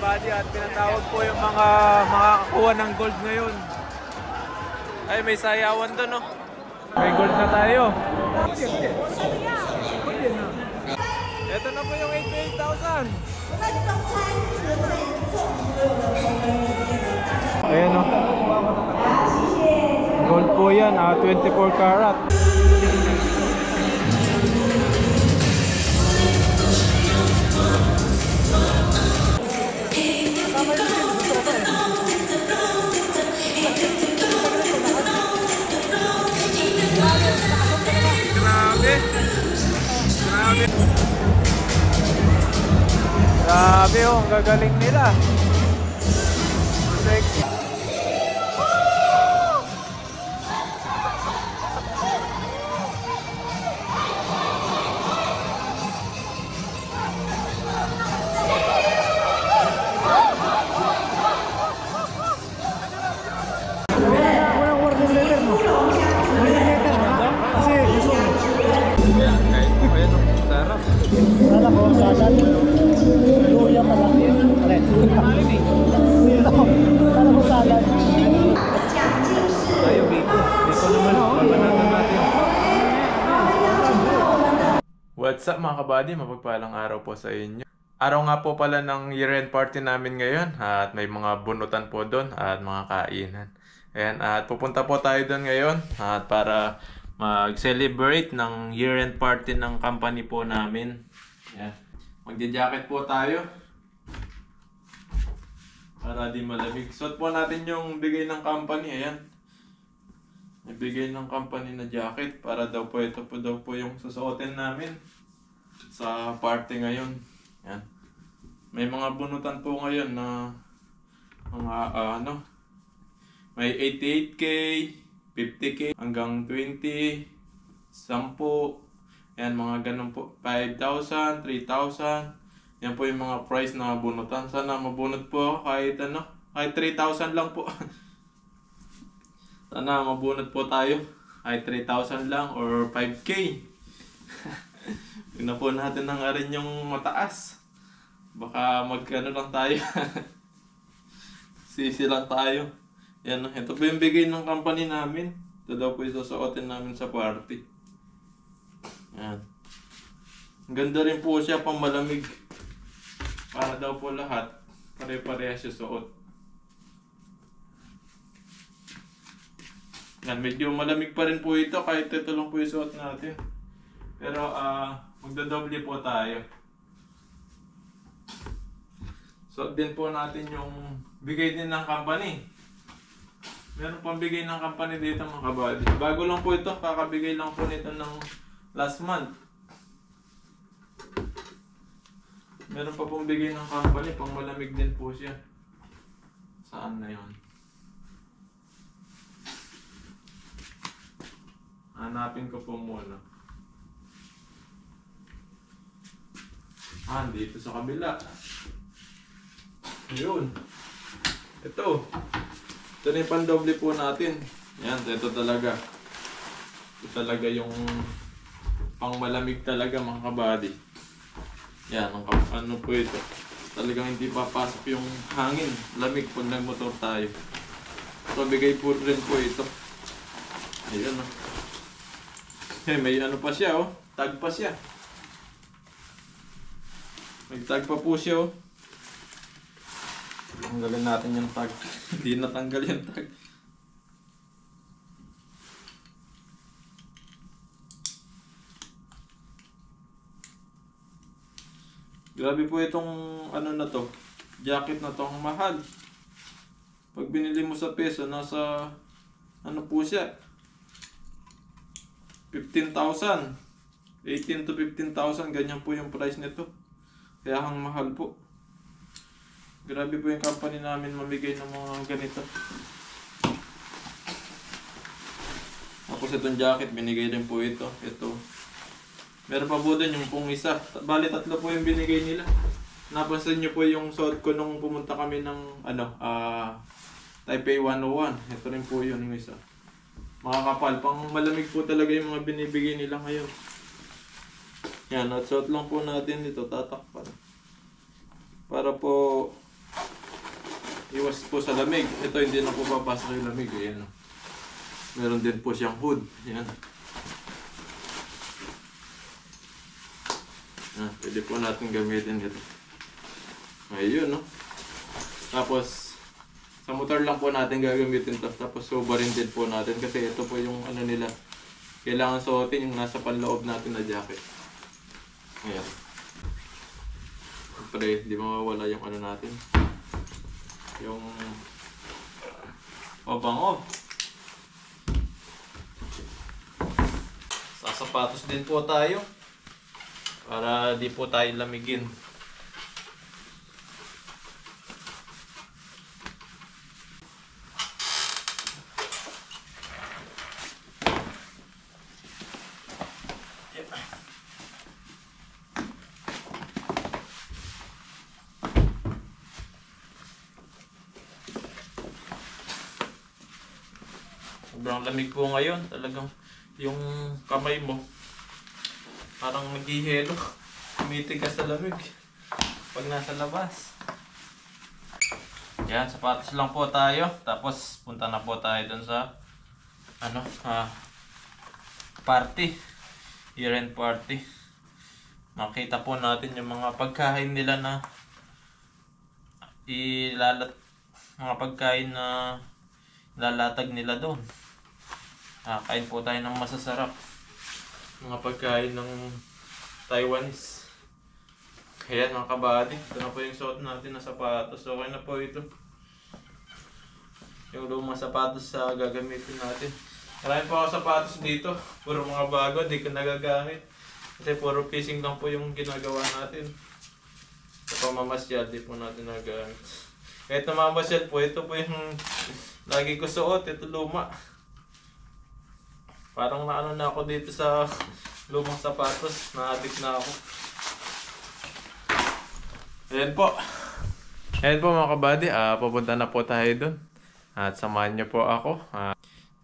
kabady at pinatawag po yung mga makakakuha ng gold ngayon. Ay, may sayawan doon, no? May gold na tayo. Ito na po yung 88,000. Ayan, no? Gold po yan, 24 karat. Grabe oh, ang gagaling nila. Sexy. What's up mga kabady, mapagpalang araw po sa inyo. Araw nga po pala ng year-end party namin ngayon at may mga bunutan po doon at mga kainan. Ayan, at pupunta po tayo doon ngayon at para mag-celebrate ng year-end party ng company po namin. Ayan, magja-jacket po tayo para di malamig. Suot po natin yung bigay ng company, ayan. Ibigay ng company na jacket para daw po ito po daw po yung susuotin namin sa party ngayon. Yan. May mga bunutan po ngayon na mga may 88k, 50k hanggang 20, 10. Yan, mga ganun po. 5,000, 3,000. Yan po yung mga price na bunutan. Sana mabunot po kahit kahit 3,000 lang po. Sana mabunot po tayo kahit 3,000 lang or 5k. Tingnan po natin ang arin yung mataas. Baka magkano lang tayo. Sisi lang tayo. Yan, ito po yung bigay ng company namin. Ito daw po isusuotin namin sa party. Yan. Ganda rin po siya, pang malamig. Para daw po lahat pare-parehas yung suot. Yan, medyo malamig pa rin po ito kahit ito lang po yung suot natin. Pero magdodoble po tayo. Suot din po natin yung bigay din ng company. Meron pang bigay ng company dito mga kabady. Bago lang po ito, kakabigay lang po nito ng last month. Meron pa pong bigay ng company, pang malamig din po siya. Saan na yun? Hanapin ko po muna. Dito sa kabila. Yun. Ito. Ito na yung pandoble po natin. Yan, ito talaga. Ito talaga yung pang malamig talaga mga kabady. Yan, ano po ito. Talagang hindi papasok yung hangin. Lamig pag nagmotor tayo. So, bigay po rin po ito. Ayan o. May ano pa siya oh. Tag pa siya. May tag pa po siya oh. Tanggalin natin yung tag. Hindi natanggal yung tag. Grabe po itong ano na to. Jacket na to. Ang mahal. Pag binili mo sa peso, nasa ano po siya. 15,000. 18 to 15,000. Ganyan po yung price nito. Kaya ang mahal po. Grabe po yung company namin mamigay ng mga ganito. Tapos itong jacket, binigay din po ito. Ito. Meron pa po doon yung pong isa. Bali, 3 po yung binigay nila. Napansin nyo po yung suot ko nung pumunta kami ng Taipei 101. Ito rin po yun yung isa. Mga kapal. Pang malamig po talaga yung mga binibigay nila ngayon. Yan, at suot lang po natin ito. Tatakpan. Para po iwas po sa lamig. Ito hindi na po papasok yung lamig. Ayan. Meron din po siyang hood. Ayan. Pwede po natin gamitin ito. Ayun, no? Tapos, sa motor lang po natin gagamitin ito. Tapos, subarin din po natin kasi ito po yung ano nila. Kailangan suotin yung nasa panloob natin na jacket. Ayan. Siyempre, di mawawala yung ano natin. Yung pabango. Sasapatos din po tayo. Para di po tayo lamigin. Sobrang lamig po ngayon. Talagang yung kamay mo parang naghihelo. Tumitigas sa lamig pag nasa labas. Yan, sapatos lang po tayo. Tapos punta na po tayo dun sa party. Year-end party. Makita po natin yung mga pagkain nila na mga pagkain na lalatag nila doon. Kain po tayo ng masasarap. Mga pagkain ng Taiwanese. Ayan mga kabady. Ito na po yung suot natin na sapatos. Okay na po ito. Yung lumang sapatos sa gagamitin natin. Marami po ako sapatos dito. Puro mga bago. Hindi ko nagagamit. Kasi puro fishing lang po yung ginagawa natin. Sa pamamasyal, di po natin nagagamit. Kahit namamasyal po, ito po yung lagi ko suot. Ito luma. Parang naano na ako dito sa lumang sapatos. Na-addict na ako. Ayan po. Ayan po mga kabady. Pupunta na po tayo dun. At samahan niyo po ako.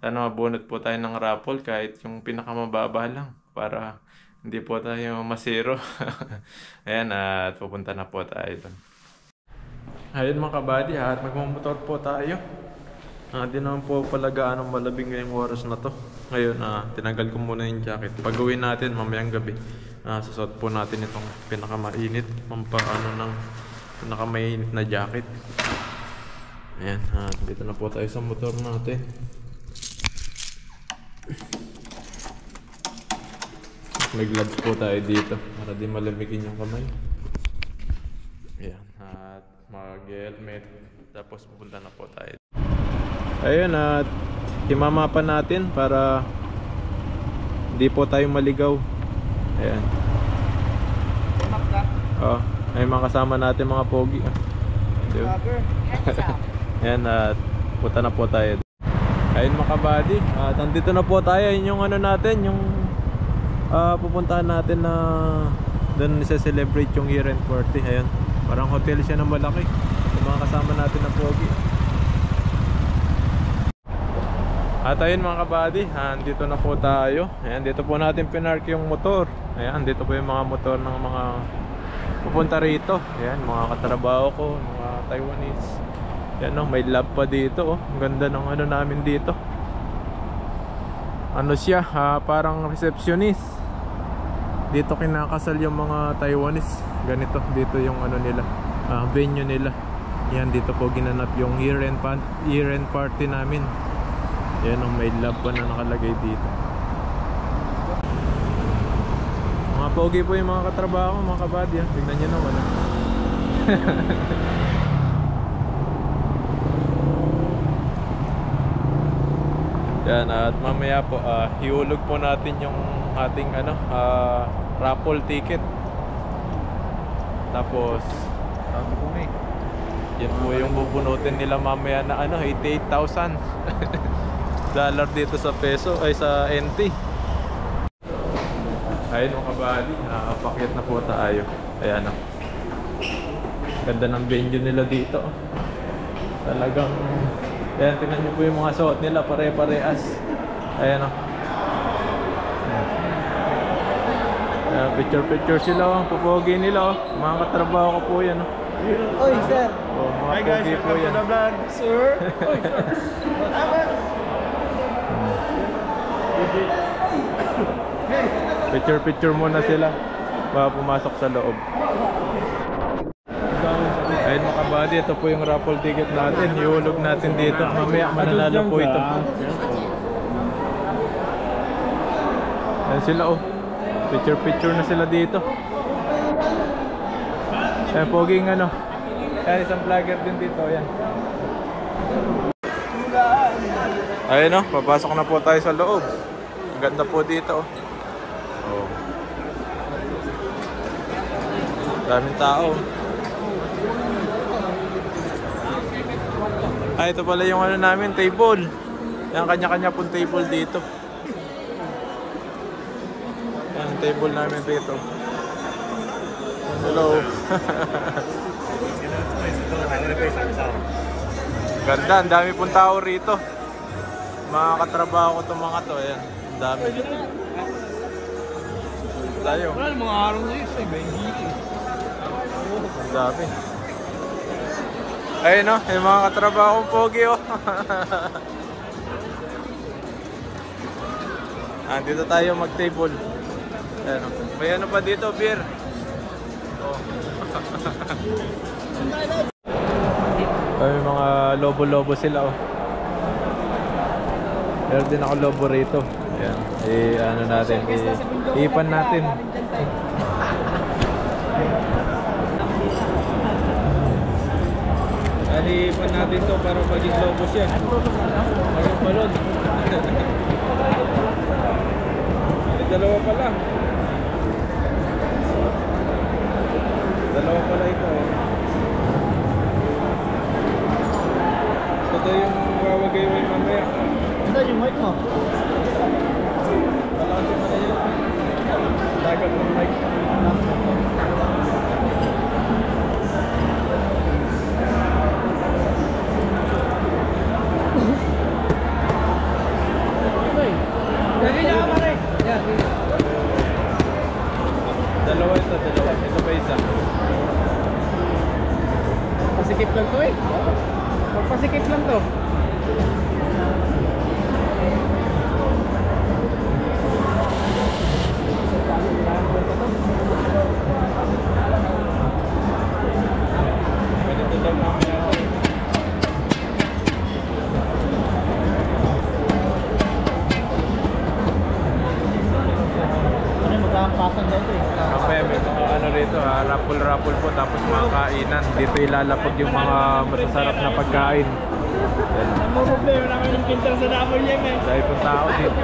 Sana mabunot po tayo ng raffle kahit yung pinakamababa lang. Para hindi po tayo masiro. Ayan, at pupunta na po tayo dun. Ayan mga kabady. At magmamotor po tayo. Di naman po pala gaano malabing ngayong oras na to. Ngayon, tinanggal ko muna yung jacket. Pag-uwi natin mamayang gabi, susot po natin itong pinakamainit. Pampaano ng pinakamainit na jacket. Ayan, dito na po tayo sa motor natin. May gloves po tayo dito para di malamigin yung kamay. Ayan, at mag-helmet. Tapos pupunta na po tayo. Ayun, at imamapan natin para hindi po tayo maligaw. Ayan. Map ka? Oo, ay mga kasama natin mga pogi. Ayan, at punta na po tayo. Ayun mga kabady, at andito na po tayo. Yun yung ano natin, yung pupuntahan natin na doon isa-celebrate yung year-end party. Ayan, parang hotel siya na malaki. Yung mga kasama natin na pogi. At ayun mga kabady, dito na po tayo. Ayan, dito po natin pinark yung motor. Ayan, dito po yung mga motor ng mga pupunta rito. Ayan, mga katrabaho ko, mga Taiwanese. Ayan, no, may lab pa dito. Ang ganda ng ano namin dito. Ano siya, parang receptionist. Dito kinakasal yung mga Taiwanese. Ganito, dito yung ano nila, venue nila. Ayan, dito po ginanap yung year-end party namin. Yan ang may lab pa na nakalagay dito. Mga pogi po yung mga katrabaho, mga kabady. Tignan nyo naman. Yan, at mamaya po hiulog po natin yung ating raffle ticket. Tapos yan po yung bubunutin nila mamaya na 88,000 dollar dito sa peso ay sa NT. Ayun mga kabady, pakyat na po tayo. Ayan, ganda ng venue nila dito. Talagang ayan, tingnan nyo po yung mga suot nila, pare-parehas. Ayan, ayan, picture sila, pupogi nila, mga katrabaho ko po yan. Oy sir, Mga Mga pogi po yan. vlog, sir. Picture muna sila bago pumasok sa loob. Ayun mga kabady, ito po yung raffle ticket natin. Iulog natin dito. Mamaya mananalo po ito. Ayan sila oh. Picture na sila dito. Ayan poging ano. Ayan isang vlogger din dito. Ayan. Ayun oh, papasok na po tayo sa loob. Ang ganda po dito oh. Oh. Daming tao. Ah, ito pala yung ano namin, table. Yan, kanya-kanya pong table dito. Yan, table namin dito. Hello. Ganda, ang dami pong tao rito. Mga katrabaho ko itong mga to. Ayan, ang dami. Tayo. Wala mga araw na yun, Ang dami. Ayun no, yung mga katrabaho kong pogi oh. Dito tayo mag-table. Ayan, may ano pa dito, beer. Oh. May mga lobo-lobo sila oh. Meron din ako lobo rito. Ayan, ano natin, ipan natin. Ipan natin to para maging lobo siya. Maging balon. Dalawa pala. Dalawa pala ito. Ito yung wawagay-way mamaya. Ito yung mic mo. Palakas mo na yun. Tagal ng mic. Dalawa ito. Ito pa isa. Pasikip lang to eh. Pasikip lang to. Ganito daw mamaya. Magkakampasan daw to eh. Mamaya may mga ano rito ha, raffle po tapos mga kainan. Dito ilalapag yung mga masasarap na pagkain. Yan. Ang mga problema namin ng kintar sa Napoli yan eh. Dahil po tao dito.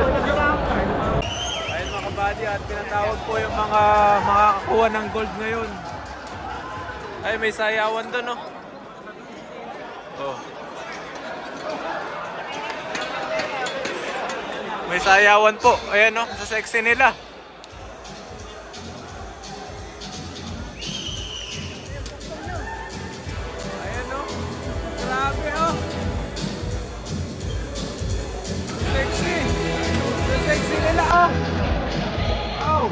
Ayun mga kabady at pinatawag po yung mga makakakuha ng gold ngayon. Ay may sayawan doon no. Oh. May sayawan po. Ayan no, sa sexy nila. Grabe oh. Sexy. Sexy nila oh. Oh.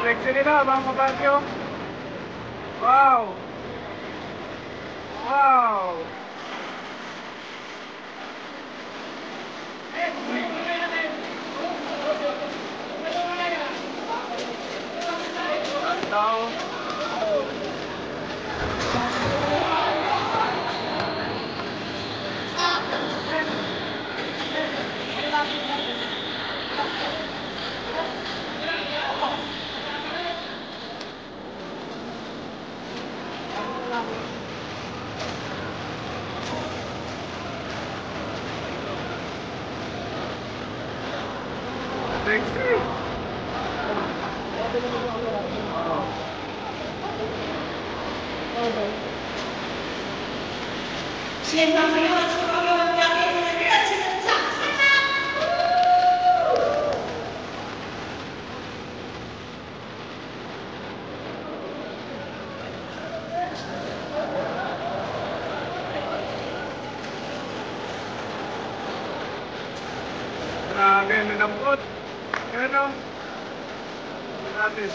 Sexy nila mga kabagyo. Wow. Wow. Now. Sexy. Grabe, nalambot. Yan o. Natin.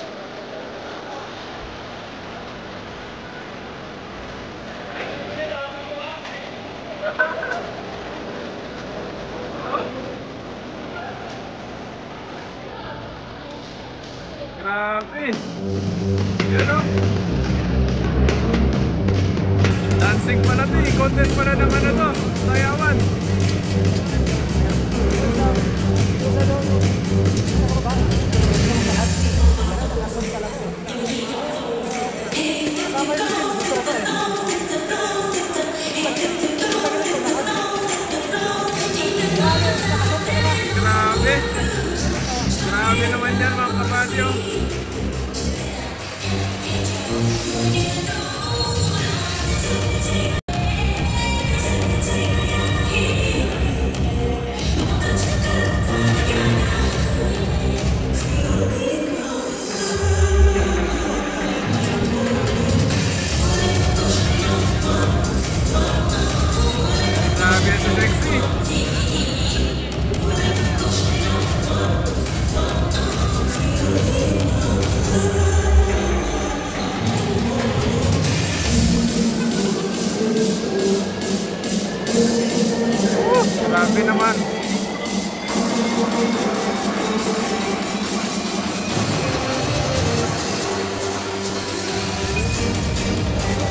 Grabe. Yan o. Dancing pala to eh. Content pala ng ano to. Sayawan. Grabe. Grabe naman yan mga kabadyo. Grabe ito sexy. Grabe naman.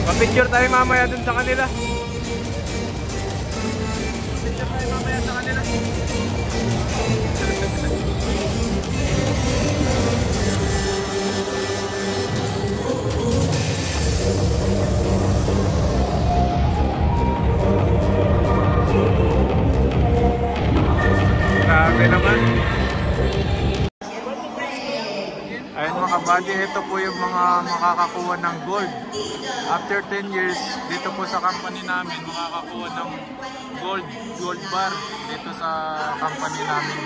Pa-picture tayo mamaya dun sa kanila. Pa-picture tayo mamaya sa kanila. Grabe naman. Ayun mga kabady, ito po yung mga makakakuha ng gold. After 10 years, dito po sa company namin, makakakuha ng gold bar dito sa company namin.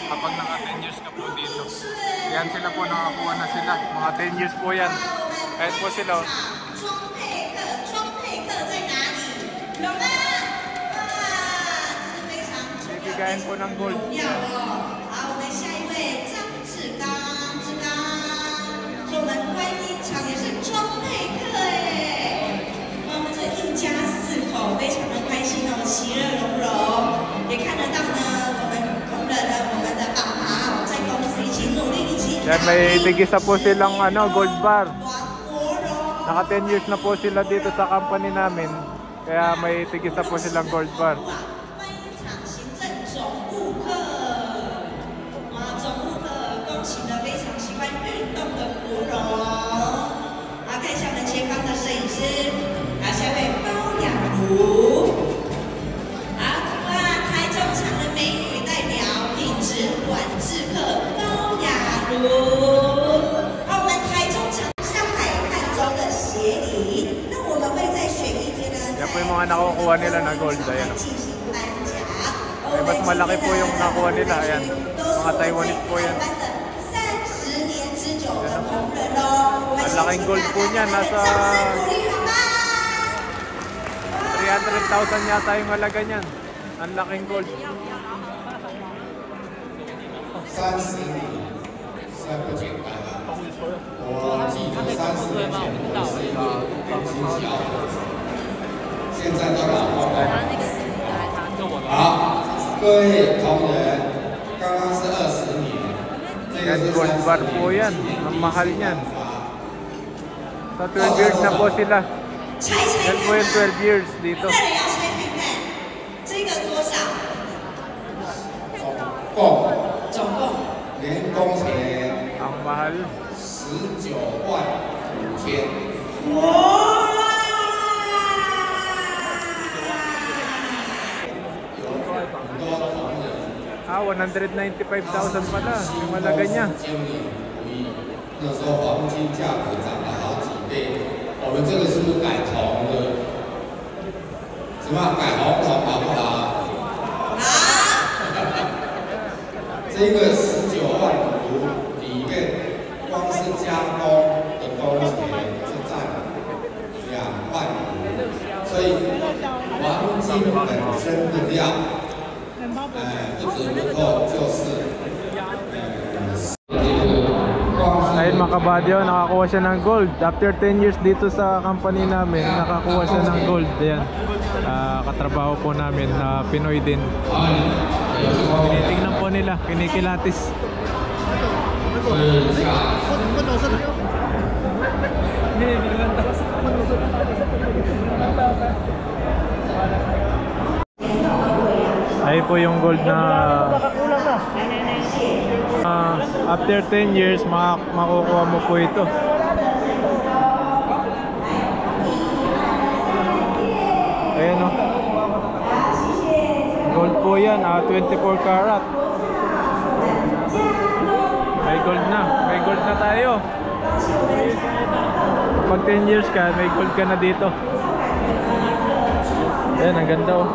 Kapag naka 10 years ka po dito. Yan sila po, nakakuha na sila. Mga 10 years po yan. Ayun po sila. Bigayan po ng gold. Yan, may tigisa po silang gold bar. Naka 10 years na po sila dito sa company namin. Kaya may tigisa po silang gold bar. Yan po yung mga nakukuha nila na gold. Ayan. Ay, mas malaki po yung nakuha nila. Ayan. Mga Taiwanese po yan. Ayan po. Ang laking gold po niya. Nasa 300,000 yata yung halaga niyan. Ang laking gold. 30年实在不简单。我记得30年前我是一个很惊喜奥的，现在到了报告。好，各位同仁，刚刚是20年，这个是gold bar 30 po yan. Ang mahal niyan. Sa 12 years na po sila. Yan po yung 12 years dito. 总共连工钱 Ang mahal. 19.500。195,000 pala yung halaga niya. 那时候黄金价格涨了好几倍，我们这个是不是改铜的？什么改红铜好不好？这个19万股里面，光是加工的工钱就占2万股，所以黄金本身的量，不折不扣就是Ayun mga kabadyo, nakakuha siya ng gold. After 10 years dito sa company namin, nakakuha siya ng gold. Ayan, katrabaho po namin na Pinoy din. Tinitingnan po nila, kinikilatis. po yung gold na Kulang na. after 10 years makukuha mo po ito. Ayan o. Gold po yan, 24 karat. May gold na. May gold na tayo. Pag 10 years ka, may gold ka na dito. Ayan, ang ganda o.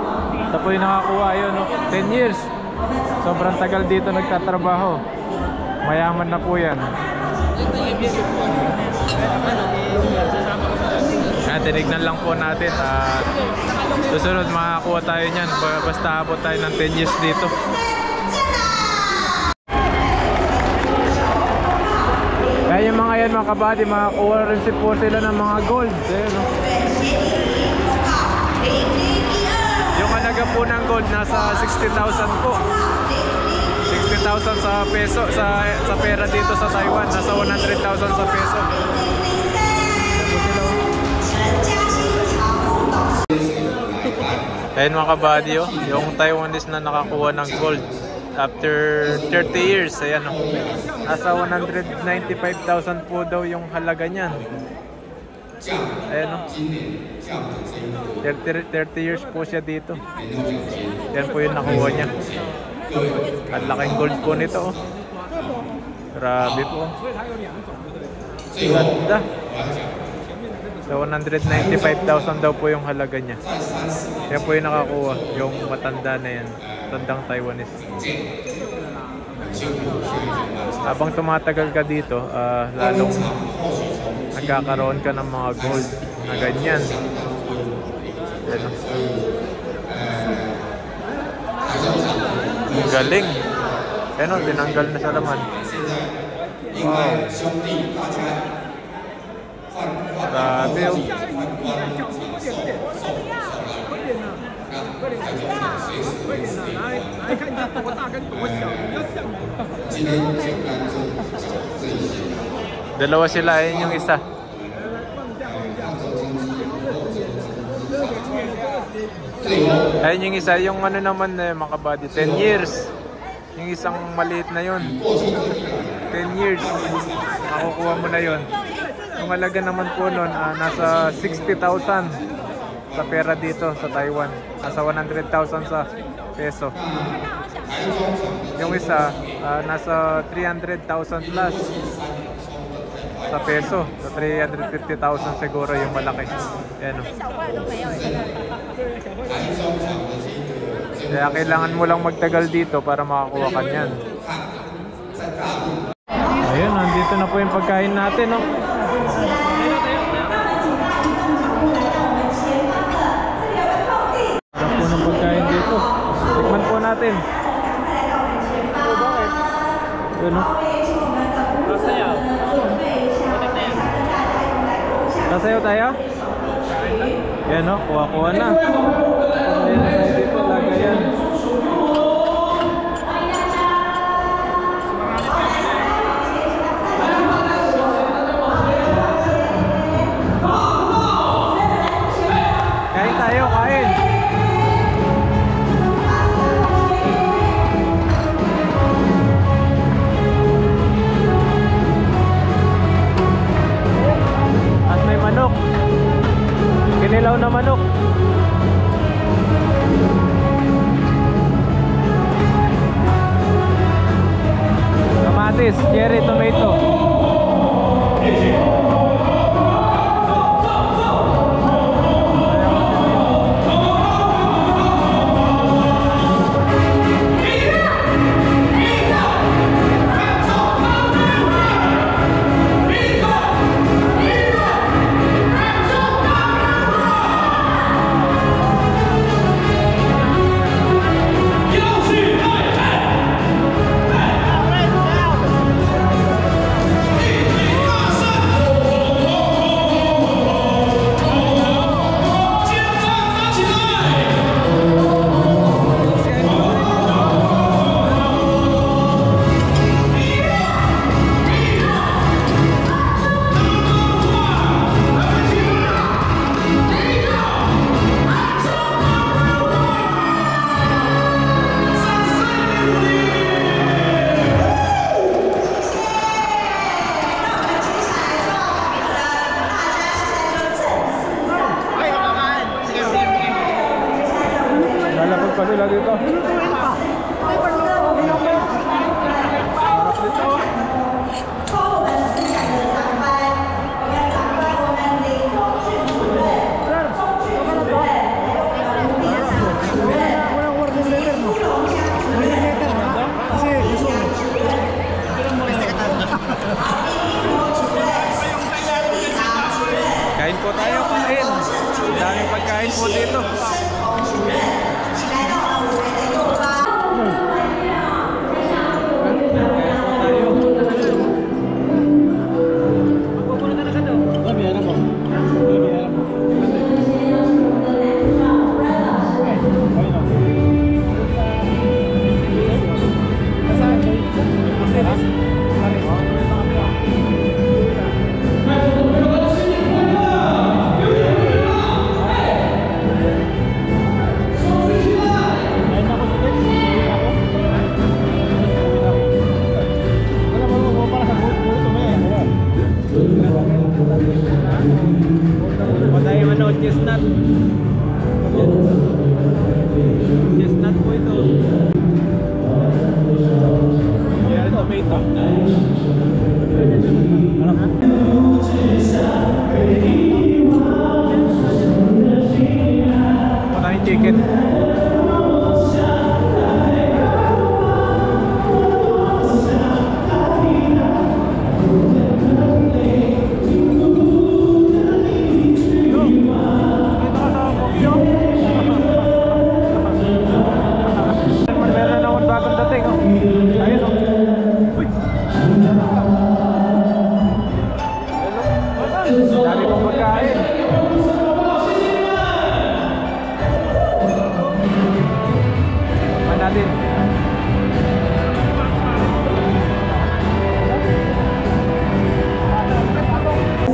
Ito po yung nakakuha yun o. 10 years. Sobrang tagal dito nagtatrabaho. Mayaman na po yan. Tinignan lang po natin. Susunod makakuha tayo niyan. Basta abot tayo ng 10 years dito. Kaya yung mga yan mga kabady, makakuha rin po sila ng mga gold. Ayan, no? Yung halaga po ng gold nasa 60,000 po. 60,000 sa peso, sa pera dito sa Taiwan. Nasa 100,000 sa peso. Ayun mga kabady, oh, yung Taiwanese na nakakuha ng gold after 30 years. Ayan, oh. Nasa 195,000 po daw yung halaga niyan. Ayan, oh. 30 years po siya dito. Yan po yung nakuha niya. Ang laking gold po nito, oh. Grabe po. Ganda. So 195,000 daw po yung halaga niya. Yan po yung nakakuha, yung matanda na yan, matandang Taiwanese. Habang tumatagal ka dito, lalong nagkakaroon ka ng mga gold na ganyan. Yan, ang galing. Yan, tinanggal na sa laman. Wow. Grabe, oh. Dalawa sila, ayun yung isa. Ayun yung isa, yung ano naman na mga kabady, 10 years. Yung isang maliit na yun, 10 years. Makukuha mo na yun. Yung halaga naman po nun, nasa 60,000 sa pera dito sa Taiwan. Nasa 100,000 sa peso. Yung isa, nasa 300,000 plus sa peso. Sa 350,000 siguro yung malaki. Yan, oh. Kaya kailangan mo lang magtagal dito para makakuha ka niyan. Ayun, nandito na po yung pagkain natin, no? Sarap po ng pagkain dito. Tikman po natin. Yun, no? Kasayaw tayo? Yan, no? Kuha-kuha na. Ayan na tayo dito. Lagayan. Kain tayo, kain. At may manok. Kinilaw na manok. Kamatis, cherry tomato. sila dito. Kain po tayo, kain. Daming pagkain po dito. Patay manood, chestnut. Chestnut po ito. Yan, tomato. Ano ka? Patay chicken. Meron akong bagong dating, oh. Ayun, oh. Uy. Dali pang pagkain. Natin.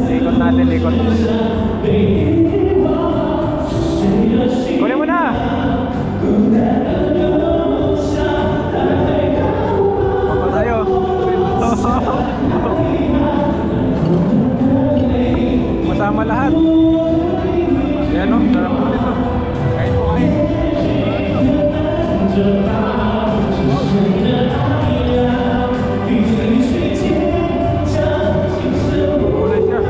Likot natin, likot. Kunin mo na. Papa tayo. Masama lahat. Yan, o, sarap po dito. Kain po kain. Kulay siya.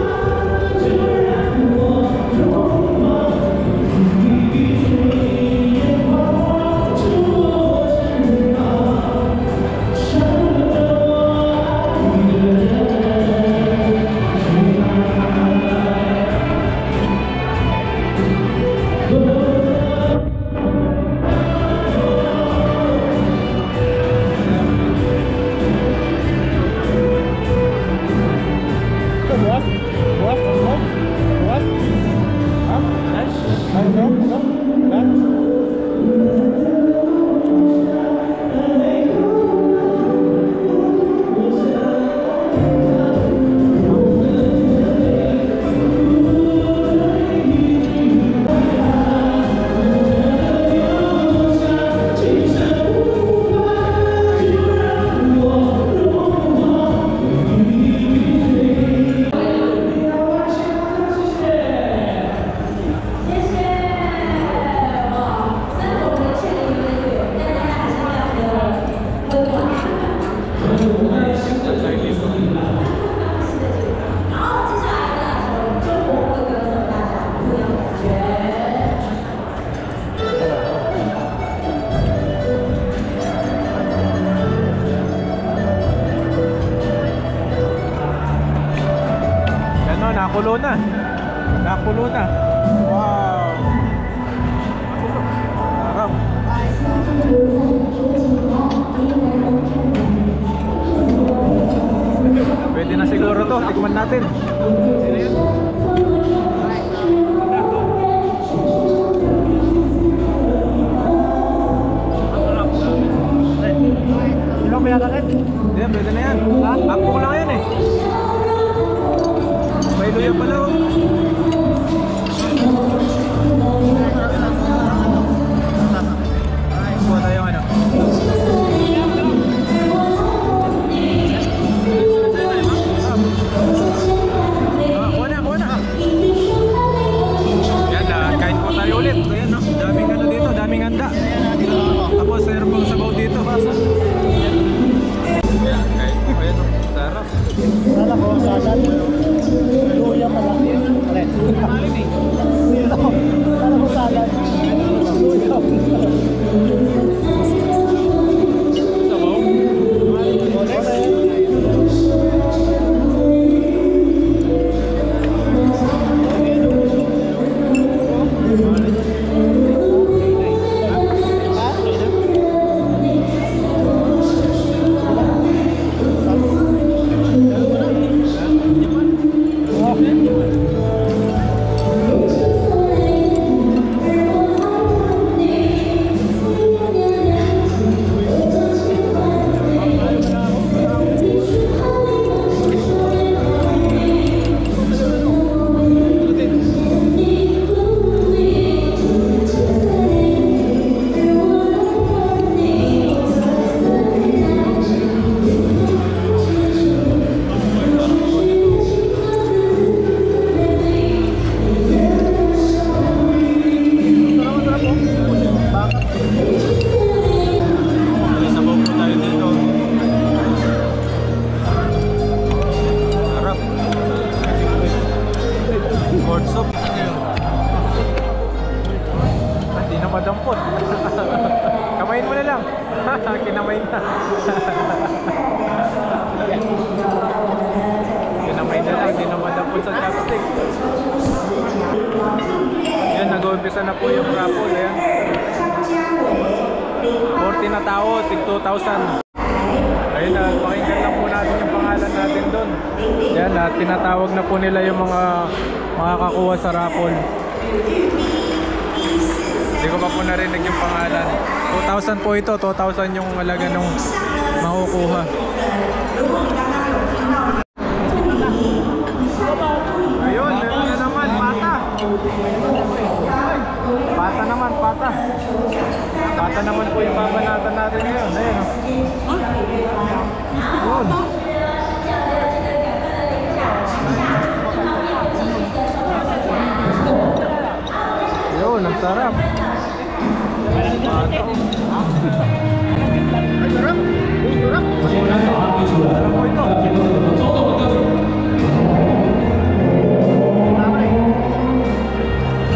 Nakulo na. Nakulo na. Wow. Sarap. Pwede na siguro to. Tikman natin. Ilang pinatakin? Hindi, pwede na yan. Ako lang yan eh. May luya pala, oh. Kuha tayo ano. Kuha na. Yan, kain po tayo ulit. Ayan, no? Daming ano dito, daming handa. madampot. Kamayin mo na lang. Kinamayin na. Kinamayin na lang, hindi na madampot sa chopstick. Yan, nag-uumpisa na po yung raffle. Ayan. 40 na tao, tig 2,000. Ayun na, pakinggan lang po natin yung pangalan natin doon. Yan, at tinatawag na po nila yung mga makakakuha sa raffle. Hindi ko pa po narinig yung pangalan. 2,000 po ito, 2,000 yung halaga nung makukuha. Ayun, meron na naman, pata. Pata naman, pata. Pata naman po yung babanatan natin ngayon. Ayun, yun. Yun, ang sarap. Pata. Ay, sarap. Sarap. Sarap po ito.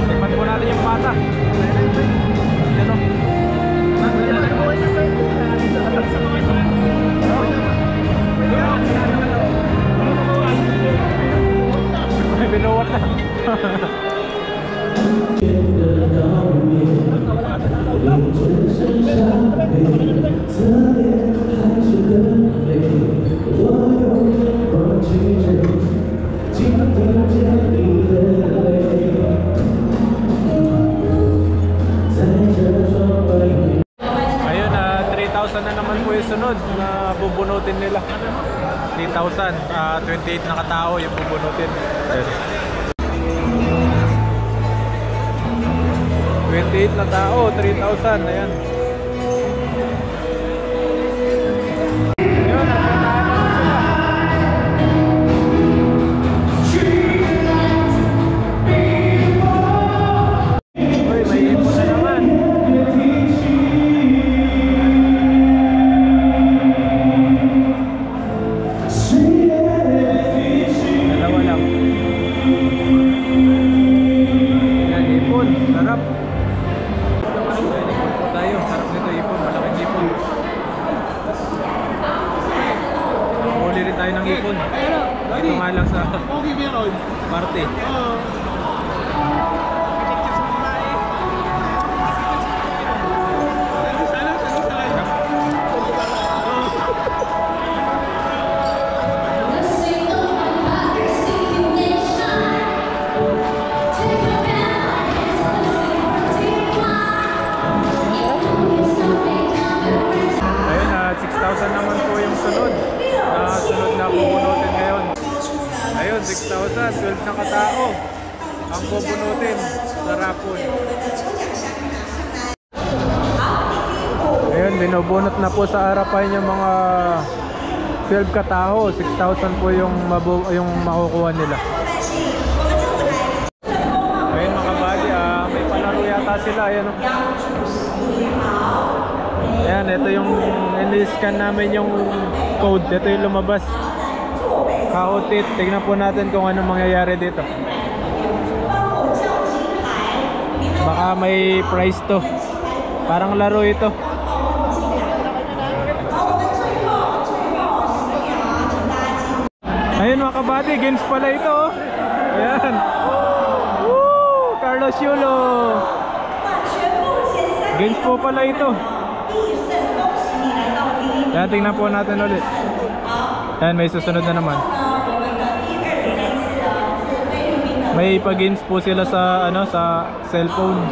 Tikman po natin yung pata. Yan o. May binuwat na. Ayun, 3,000 na naman po yung sunod na bubunutin nila. 3,000, 28 na katao yung bubunutin. Ayun. 28 na tao, 3,000, ayan. Ayun, nagkantaan naman sila. Uy, may ipon na naman. Dalawa lang. Ayan, ipon, sarap. Tayo, sarap nito ipon, malaking ipon. Huli rin tayo ng ipon. Ito nga lang sa party. Ayun, 6,000 naman po yung sunod. Sunod na bubunutin ngayon. Ayun, 6,000, 12 na katao ang bubunutin sa raffle. Ayun, binubunot na po sa harapan yung mga 12 katao. 6,000 po yung makukuha nila. Ayun mga kabady, may palaro yata sila. Ayan, oh. Ayan, ito yung in-scan namin yung code. Ito yung lumabas. Kautit. Tignan po natin kung anong mangyayari dito. Baka may prize to. Parang laro ito. Ayun mga kabady, games pala ito. Ayan. Woo! Carlos Yulo. Games po pala ito. Yan, tingnan po natin ulit. Yan, may susunod na naman. May pag-games po sila sa sa cellphone.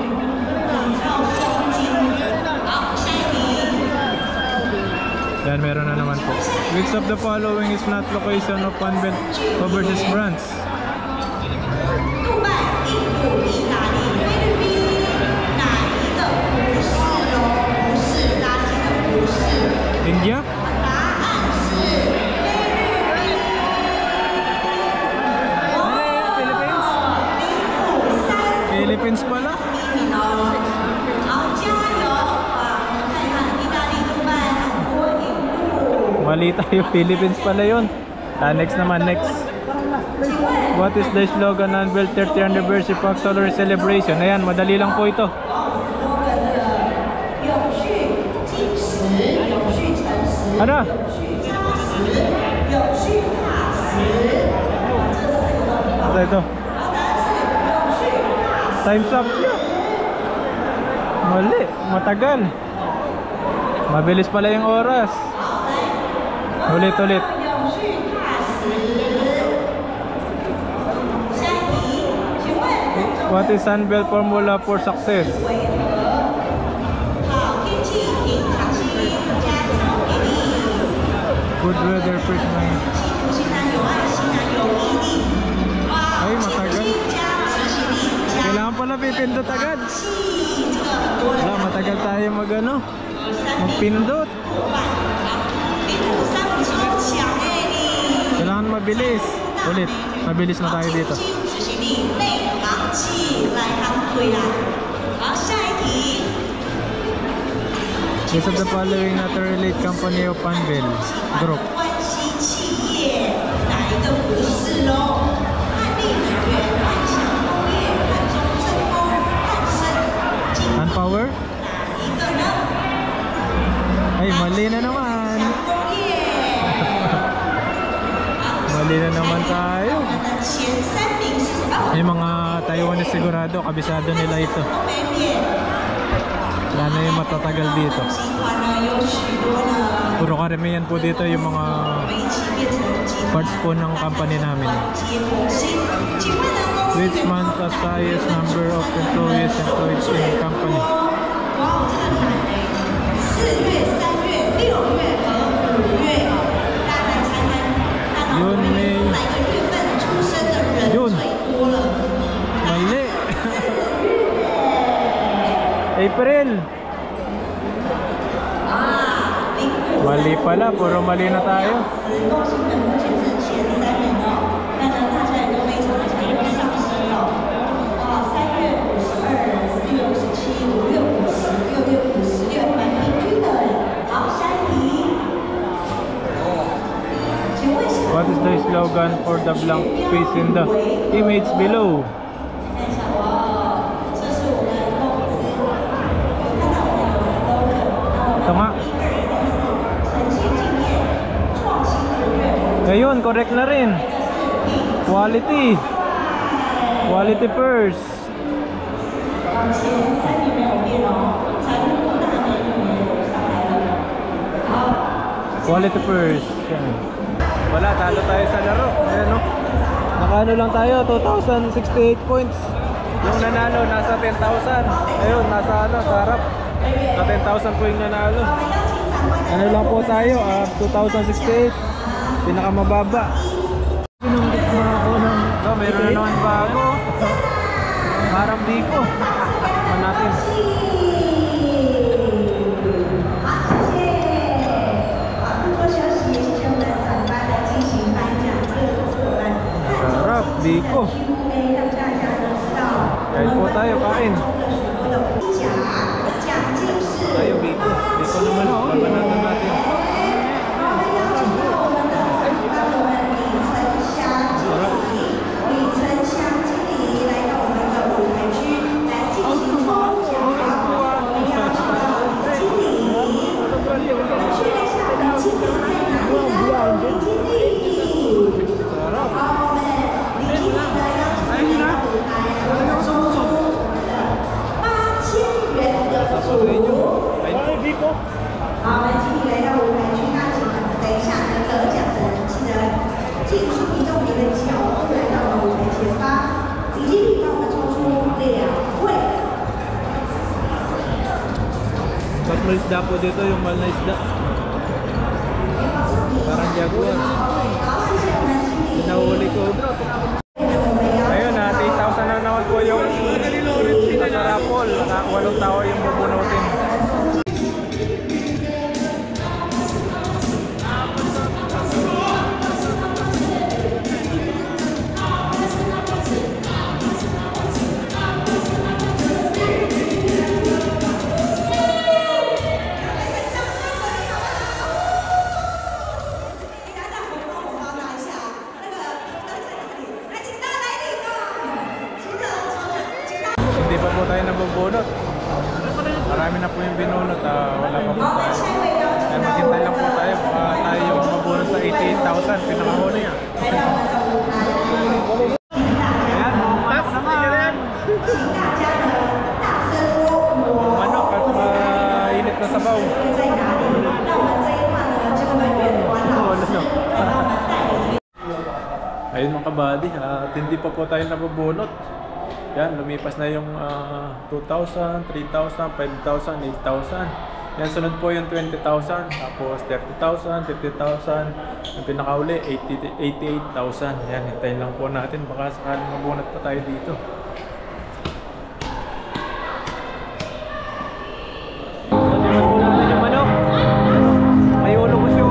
Yan, meron na naman po. Which of the following is not location of Panbet overseas branch? India? Philippines? Philippines pala? Mali tayo, Philippines pala yun. Next naman, next. What is the slogan unveiled 30th anniversary Pax Solar Celebration? Ayan, madali lang po ito. Ano? Ito. Time's up. Mali, matagal. Mabilis pala yung oras. Ulit. What is Sunbelt formula for success? Good weather, first night. Ay, matagal. Kailangan pala pipindot agad. Wala, matagal tayo magpindot. Kailangan mabilis. Ulit, mabilis na tayo dito. Which of the following not a relate company of Panvel Group? Manpower? Ay, mali na naman. Mali na naman tayo. Yung mga Taiwanese sigurado, kabisado nila ito. Wala na yung matatagal dito. Puro karamihan po dito yung mga parts po ng company namin. Which month has the highest number of employees employed in the company? Yun, May. Yun. Mali. April. Mali pala, puro mali na tayo. What is the slogan for the blank space in the image below? Ito nga. Ngayon, correct na rin. Quality. Quality first. Quality first. Yan. Wala, talo tayo sa laro. Ayan, no? Nakaano lang tayo, 2,068 points. Yung nanalo, nasa 10,000. Ayun, nasa sa harap. Sa 10,000 po yung nanalo. Ano lang po tayo, 2,068. Pinakamababa. Pinunggit mo ako ng... So, meron na naman bago. Parang biko. Man natin. Sarap, biko. Kain po tayo, kain. Tayo, biko. Biko naman, babanatan natin. Mas may isda po dito, yung mahal na isda. Parang jaguar. Pinahuli ko. Ayun, 8,000 na naman po yung nasa rapol. 8 tao yung bubunutin. Hindi pa po tayo nabubunot. Marami na po yung binunot. Wala pa po tayo. Hintay lang po tayo. Baka tayo yung mabunot sa 88,000. Pinakahuli. Ayan, mga manok naman. Manok at mainit na sabaw. Ayun mga kabady, at hindi pa po tayo nabubunot. Yan, lumipas na yung 2,000, 3,000, 5,000, 8,000. Yan, sunod po yung 20,000, tapos 30,000, 50,000. Yung pinakauli, 88,000. Yan, hintayin lang po natin, baka sakaling mabunot pa tayo dito. Naliman po natin yung manok. May ulo ko siya.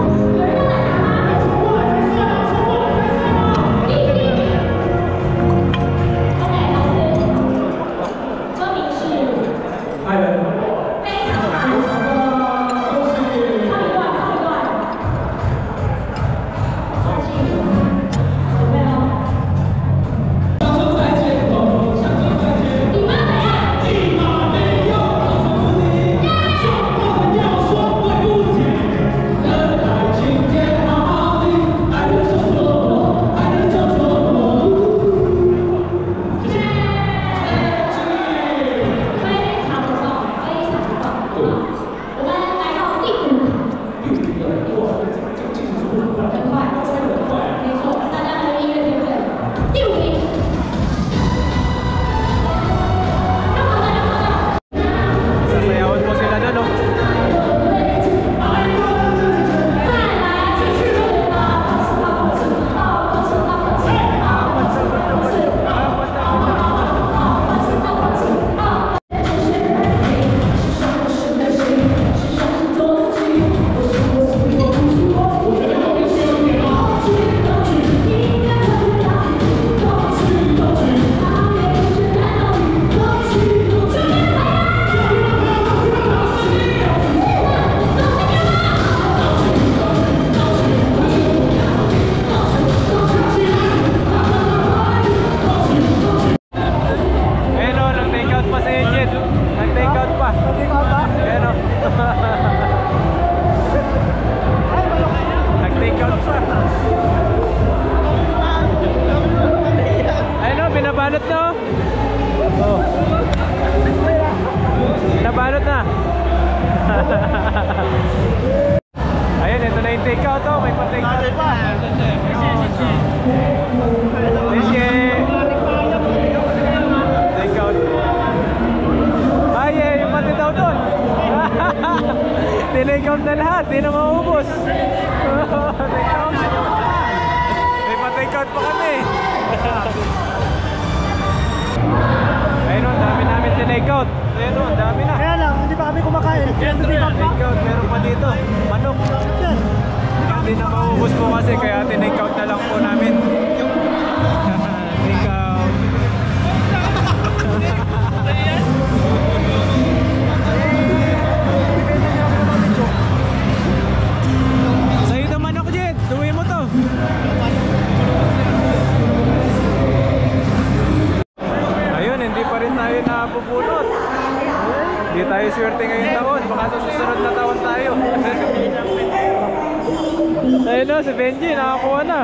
Nabalot na. Oh. Nabalot na. Ayun, ito na yung take out. Oh. May pa-take out pa. Take out. Ay, yung pati daw doon. Tinake out na lahat. Di na maubos. Take out. May pa-take out pa kami. Ayun o, dami namin tinake out. Ayun o, dami na. Kaya lang, hindi pa kami kumakain. Take out, meron pa dito. Manok. Hindi na maubos po kasi kaya tinake out na lang po namin. Take out. Sa'yo na manok, Jet. Duwi mo to. Hindi pa rin tayo napupulot. Hindi tayo swerte ngayong taon. Baka sa susunod na taon tayo. Ayun na, si Benji, nakakuha na.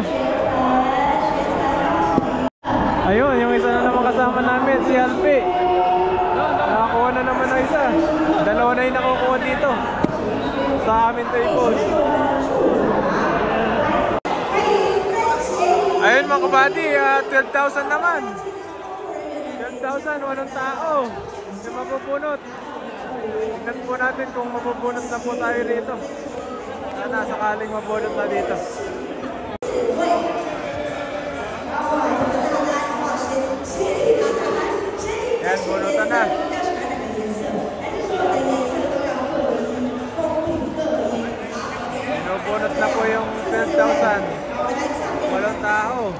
Ayun, yung isa na naman kasama namin, si Alpi. Nakakuha na naman na isa. Dalawa na yung nakukuha dito. Sa amin table. Ayun mga kabady, 12,000 naman. 12,000, walang tao. Hindi mabubunot. Tingnan po natin kung mabubunot na po tayo rito. Sana sakaling mabunot na dito. Yan, bunutan na. Binubunot na po yung 12,000. Walang tao.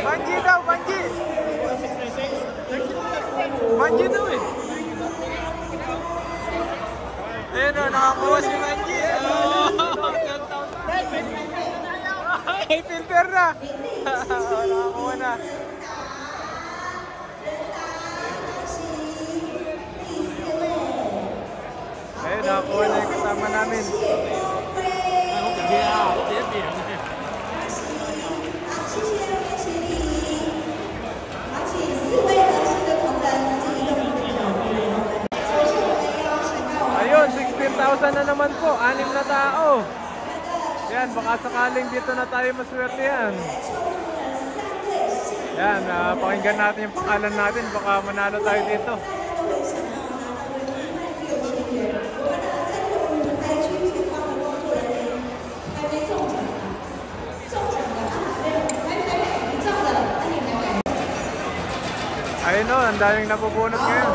Banji daw, Banji. Banji daw eh. Ayun o, nakakuha si Banji. May filter na. Nakakuha na. Ayun, nakakuha na yung kasama namin. Ayun, 16,000 na naman po. 6 na tao. Yan, baka sakaling dito na tayo maswerte yan. Yan, pakinggan natin yung pangalan natin. Baka manalo tayo dito. Ayun o, ang daming nabubunot ngayon.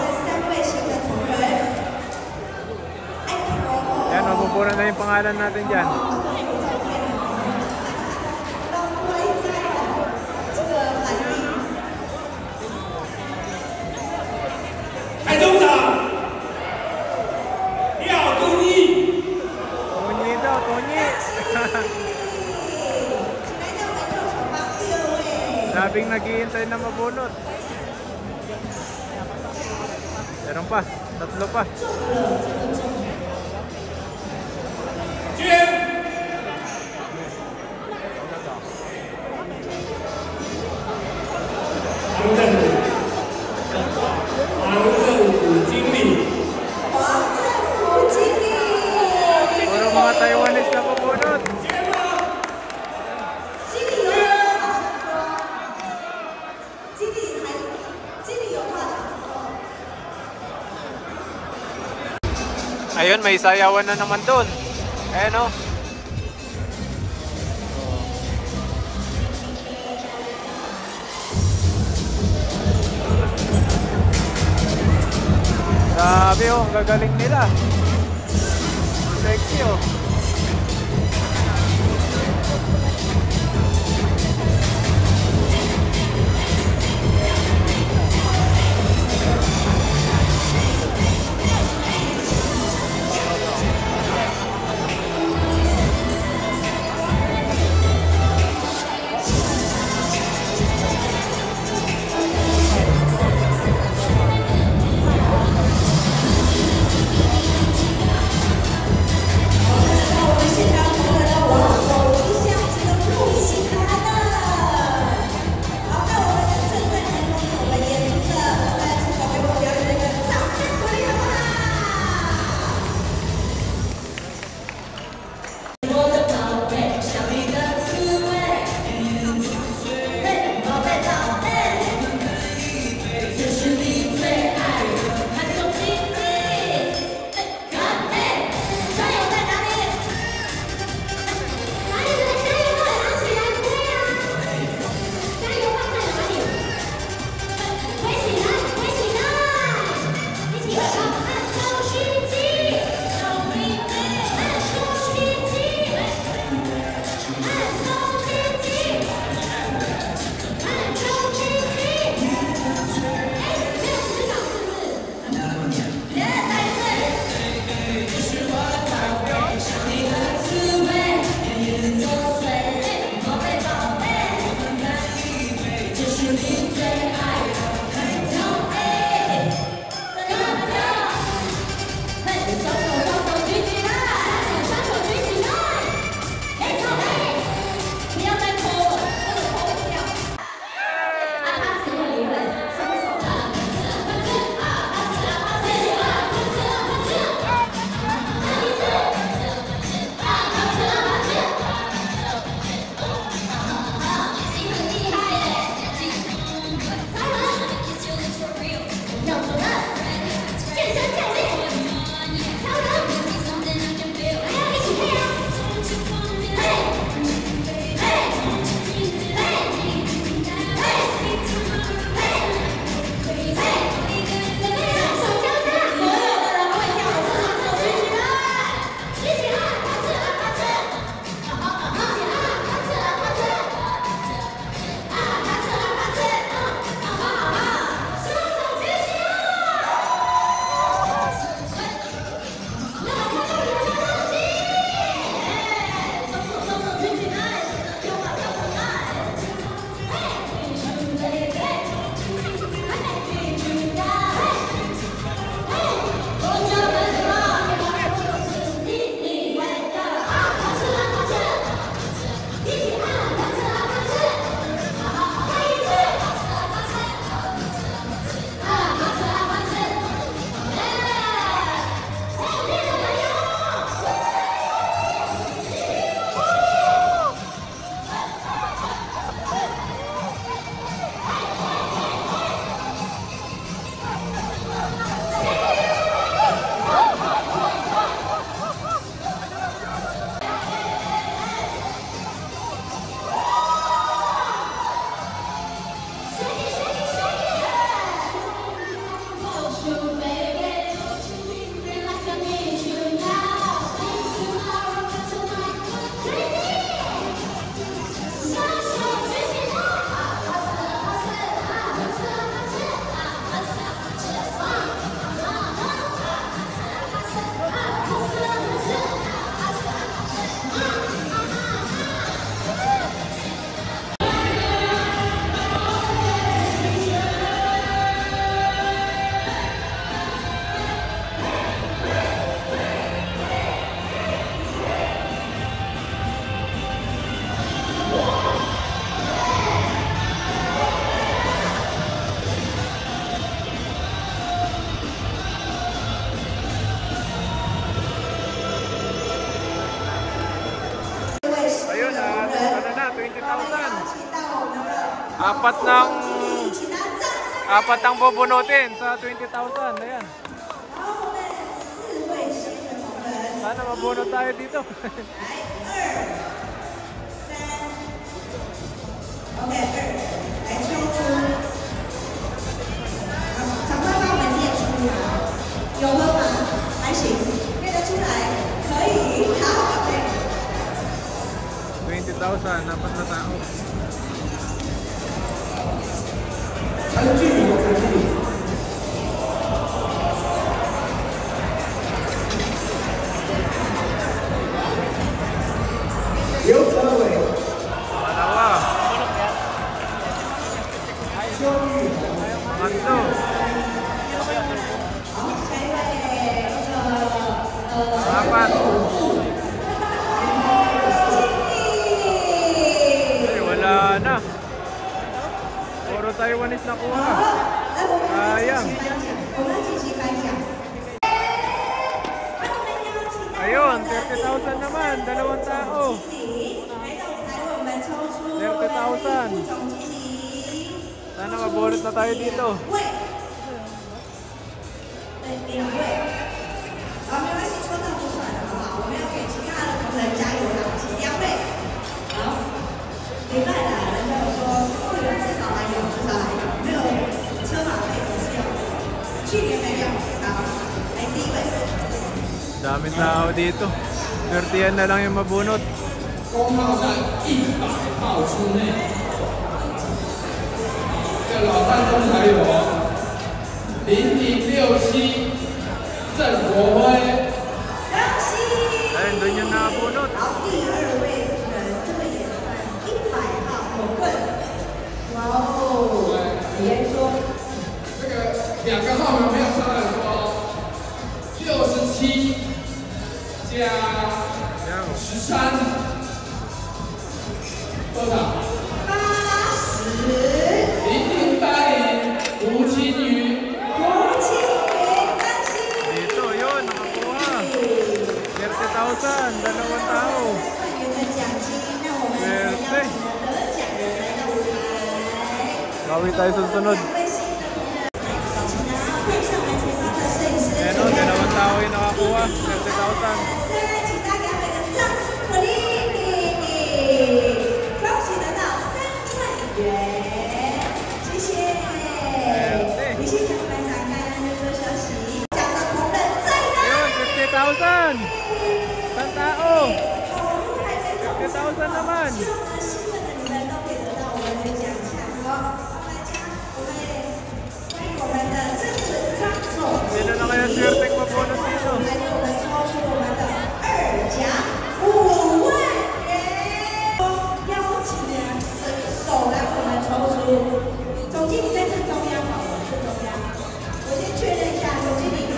Yan, mabubunot na yung pangalan natin dyan. Tunyi daw, tunyi. Sabing naghihintay na mabunot. Meron pa, 3 pa. Puro mga Taiwanese na pabunot. Ayun, may sayawan na naman doon. Ayan o. Grabe o, ang gagaling nila. Sexy o. Apat ang bubunutin sa 20,000. Ayan. Sana mabunot tayo dito. $20,000, apat na tao. 餐具有餐具。刘哲伟， Dalawa. Tatlo. Apat. Ay, wala na. Puro Taiwanese nakuha. Sayang. Ayun, 30,000 naman. Dalawang tao. 30,000. Sana mabunot na tayo dito. 'Daming tao dito. 30 na lang yung mabunot. 公号在100号之内。这老三中还有0067郑国辉。 Ayun, doon yung nakabunot. 这个两个号码没有差很多，67加13，多少？0080吴清瑜。 Dito, yun, nakakuha. 30,000, dalawang tao. Swerte. Bawi tayo susunod. Ayan o, dalawang tao yung nakakuha. 30,000. Ayun, 50,000. Isang tao. 50,000 naman. Sino na kaya swerte mabunot dito?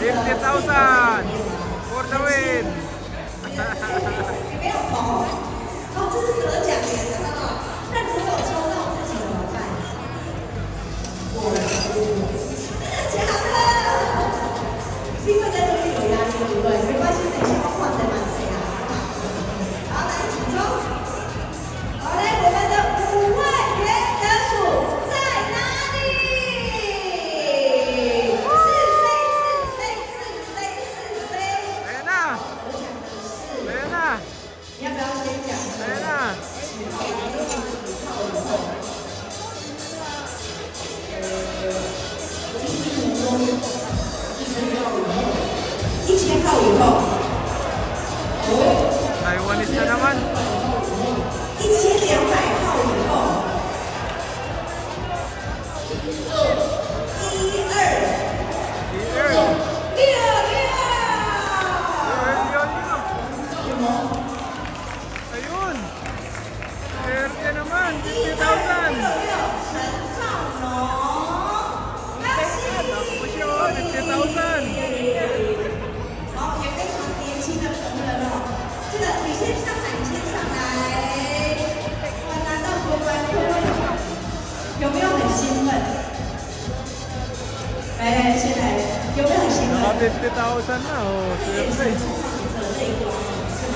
$50,000 for the win. 是因为在这里有压力，对不对？没关系，等一下我换成满谁啊？好，来请坐。好嘞，我们的5万元得主在哪里？是谁？ Ayan na. 我讲的是， Ayan na. 你要不要先讲？ Ayan na. 1000号以后， Taiwanese na naman. 1200号以后，1、2、Here. 6。 Ayun. 30 naman. 50,000. Tapos yun, 50,000. 好，也非常年轻的成人哦。这个你先上来，你先上来。我拿到国冠军，有没有很兴奋？来，先来，有没有很兴奋？ Naka 50,000 na. Oh, 眼神 swerte. 充满着泪光，是吗？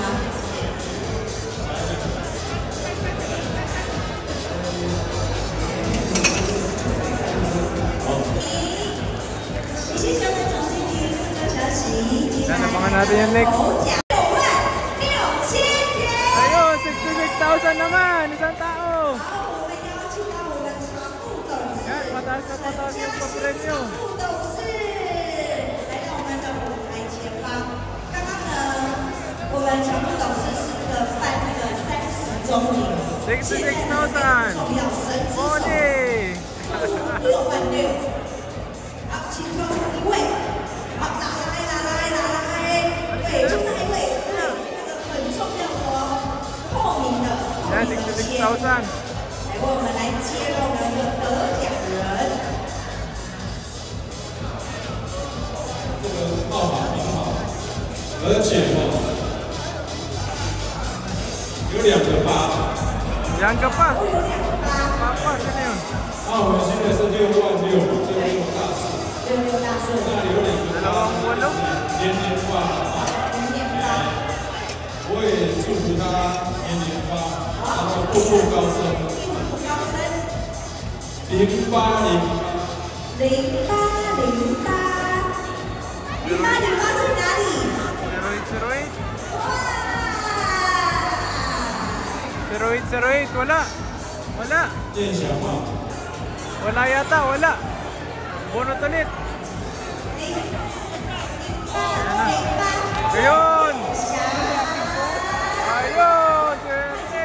下面总经理负责学习，接下 Yan, 来 abangan natin yung next. 头奖6万6千元。 Ayun, 66,000 naman, isang tao. 好，我们邀请到我们常务董事 Yan, mataas na mataas yung pa-premyo. 常务董事来到我们的舞台前方。刚刚呢，我们常务董事是办那个30周年， 66,000. 重要升级手 Money. 6万6。好，请抽出一位。好，拿来，对，就那一位，对，那个很重要的哦，透明的，透 Yan, 明的签。 66,000. 来为我们来揭露我们的得奖人。这个号码挺好，而且有2个8。 Yan ka pa. Papa, sino yun? 那我们现在是6万6，这个6大顺。 6大顺，那里有2个Dalawang 8， walo. 年年发。年年发。我也祝福他年年发，然后步步高升。080。 0808在哪里？ 0808. 哇！ 0808, wala. Wala. 建祥嘛， Wala yata, wala. Bunot ulit. Ayun! Ayun! Swerte!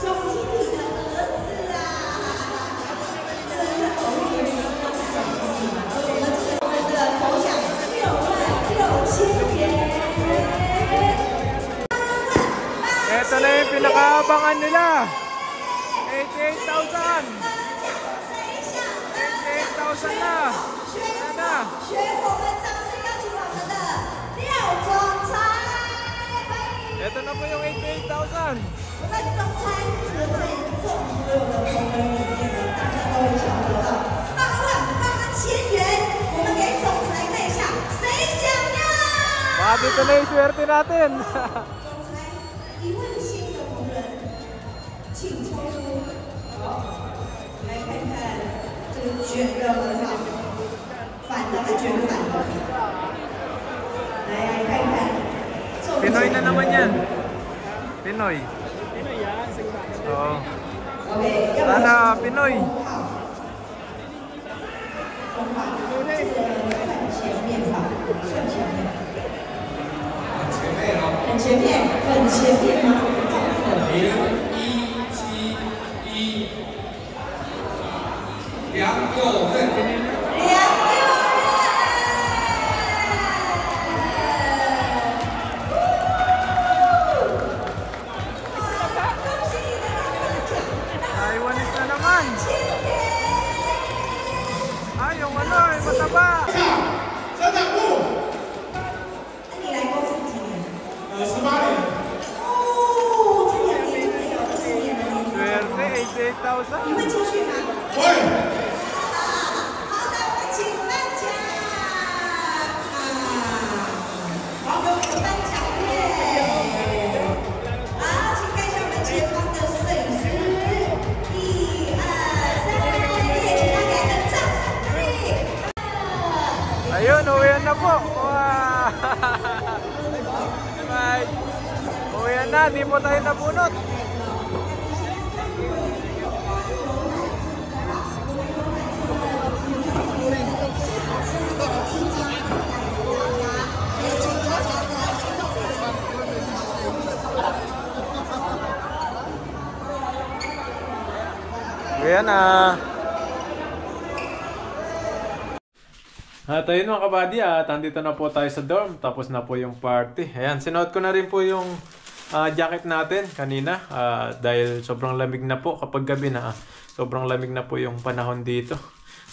总经理的儿子啊！我们的头奖66000元。 Ito na yung pinakaabangan nila. 88,000. 88,000 na. Ayan na. 学我们掌声邀请我们的廖总裁，欢迎。 Ito na po yung 88,000. 我们总裁是在众所有的同仁里面呢，大家都会想得到88000元，我们给总裁看一下，谁想要？ Baka dito na yung swerte natin. 总裁一位新的同仁，请抽出，好，来看看这个卷的很好，反的还卷反的，来看看。 Pinoy na naman yan. Pinoy. Oo. OK，要不要 Sana Pinoy. 这个看前面吧，算前面。前面哦。很前面，很前面吗？ 0171梁佑任。梁佑任，恭喜你得到这个奖， Taiwanese na naman. 1000元。 Ay, yung ano, yung mataba. 生长部那你来公司几年？ 18年。哦，这2年就可以有20年的年资。 Swerte, 88,000. 你会继续吗？会。好的，我们请颁奖。好，给我们颁奖乐。好，请看一下我们前方的摄影师。1、2、3，也请他给个掌声鼓励。 Ayun, uwian na po. Wow! Bye. Uwian na, di po tayo nabunot. Uwian na. At ayun mga kabady, andito na po tayo sa dorm. Tapos na po yung party. Ayan, sinuot ko na rin po yung jacket natin kanina. Dahil sobrang lamig na po kapag gabi na. Sobrang lamig na po yung panahon dito.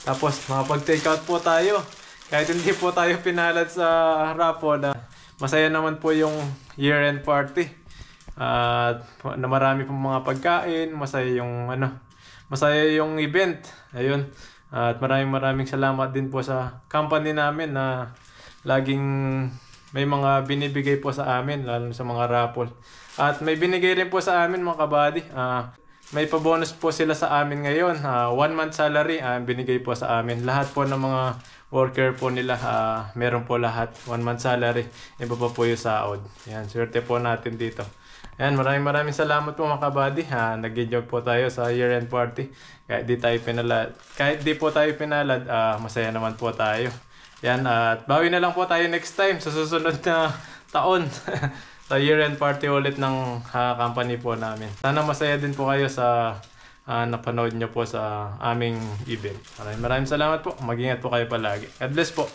Tapos makapag-take out po tayo. Kahit hindi po tayo pinalad sa raffle. Masaya naman po yung year-end party. Na marami pong mga pagkain. Masaya yung event. Ayun. At maraming salamat din po sa company namin na laging may mga binibigay po sa amin, lalo sa mga raffle. At may binigay rin po sa amin mga kabady. may pa-bonus po sila sa amin ngayon. 1 month salary binigay po sa amin. Lahat po ng mga worker po nila, meron po lahat 1 month salary. Iba pa po yung sahod. Yan, swerte po natin dito. Yan, maraming salamat po mga kabady. Nag-enjoy po tayo sa year-end party. Kahit di po tayo pinalad, masaya naman po tayo. Yan, at bawi na lang po tayo next time sa susunod na taon. Sa year-end party ulit ng company po namin. Sana masaya din po kayo sa napanood nyo po sa aming event. Maraming salamat po. Mag-ingat po kayo palagi. God bless po.